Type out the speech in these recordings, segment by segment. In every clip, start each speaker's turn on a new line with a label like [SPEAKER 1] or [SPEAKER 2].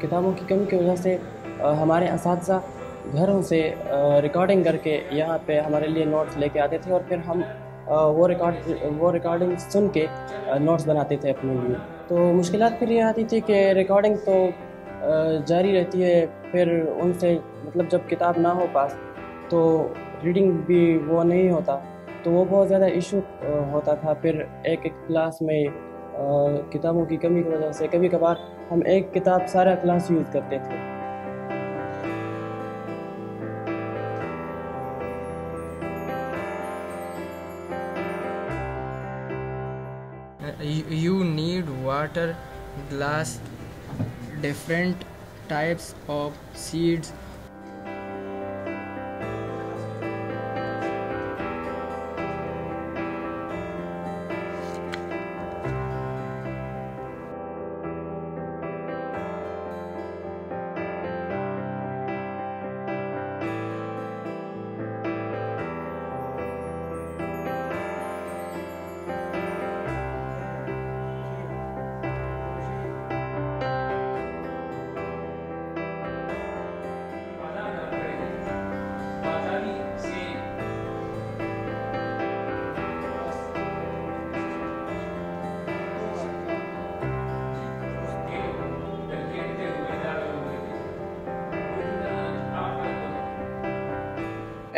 [SPEAKER 1] किताबों की कमी की वजह से हमारे असातिज़ा घरों से रिकॉर्डिंग करके यहाँ पे हमारे लिए नोट्स लेके आते थे और फिर हम वो रिकॉर्डिंग सुन के नोट्स बनाते थे अपने लिए। तो मुश्किलात फिर ये आती थी कि रिकॉर्डिंग तो जारी रहती है, फिर उनसे मतलब जब किताब ना हो पास तो रीडिंग भी वो नहीं होता, तो वो बहुत ज़्यादा इशू होता था। फिर एक एक क्लास में किताबों की कमी की वजह से कभी कभार हम एक किताब सारा क्लास यूज़ करते थे।
[SPEAKER 2] You need water, glass, different types of seeds.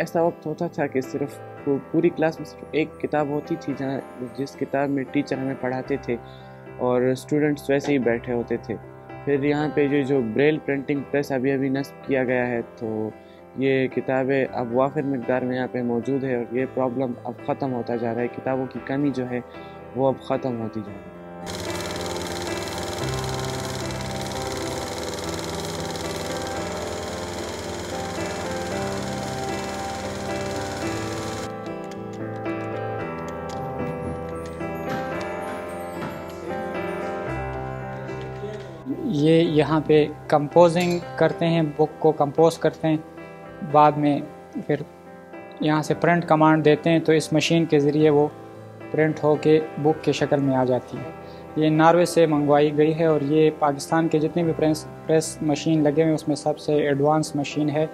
[SPEAKER 3] ऐसा वक्त होता था कि सिर्फ पूरी क्लास में सिर्फ एक किताब होती थी जहाँ जिस किताब में टीचर हमें पढ़ाते थे और स्टूडेंट्स वैसे ही बैठे होते थे। फिर यहाँ पे जो ब्रेल प्रिंटिंग प्रेस अभी अभी नस्ब किया गया है, तो ये किताबें अब वाफिर मिकदार में यहाँ पे मौजूद है और ये प्रॉब्लम अब ख़त्म होता जा रहा है। किताबों की कमी जो है वो अब ख़त्म होती जा रही है।
[SPEAKER 4] ये यहाँ पे कंपोजिंग करते हैं, बुक को कंपोज करते हैं, बाद में फिर यहाँ से प्रिंट कमांड देते हैं तो इस मशीन के ज़रिए वो प्रिंट होके बुक के शक्ल में आ जाती है। ये नॉर्वे से मंगवाई गई है और ये पाकिस्तान के जितने भी प्रेस मशीन लगे हुए हैं उसमें सबसे एडवांस मशीन है।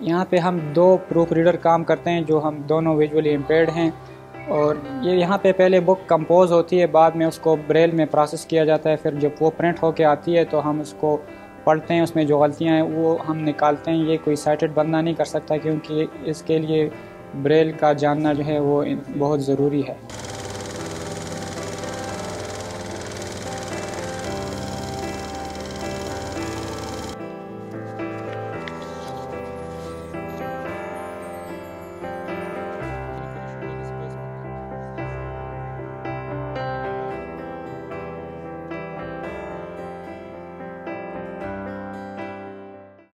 [SPEAKER 4] यहाँ पे हम 2 प्रूफ रीडर काम करते हैं जो हम दोनों विजुअली इम्पेयर्ड हैं, और ये यहाँ पे पहले बुक कंपोज होती है, बाद में उसको ब्रेल में प्रोसेस किया जाता है, फिर जब वो प्रिंट होके आती है तो हम उसको पढ़ते हैं, उसमें जो गलतियाँ हैं वो हम निकालते हैं। ये कोई साइटेड बंदा नहीं कर सकता क्योंकि इसके लिए ब्रेल का जानना जो है वो बहुत ज़रूरी है।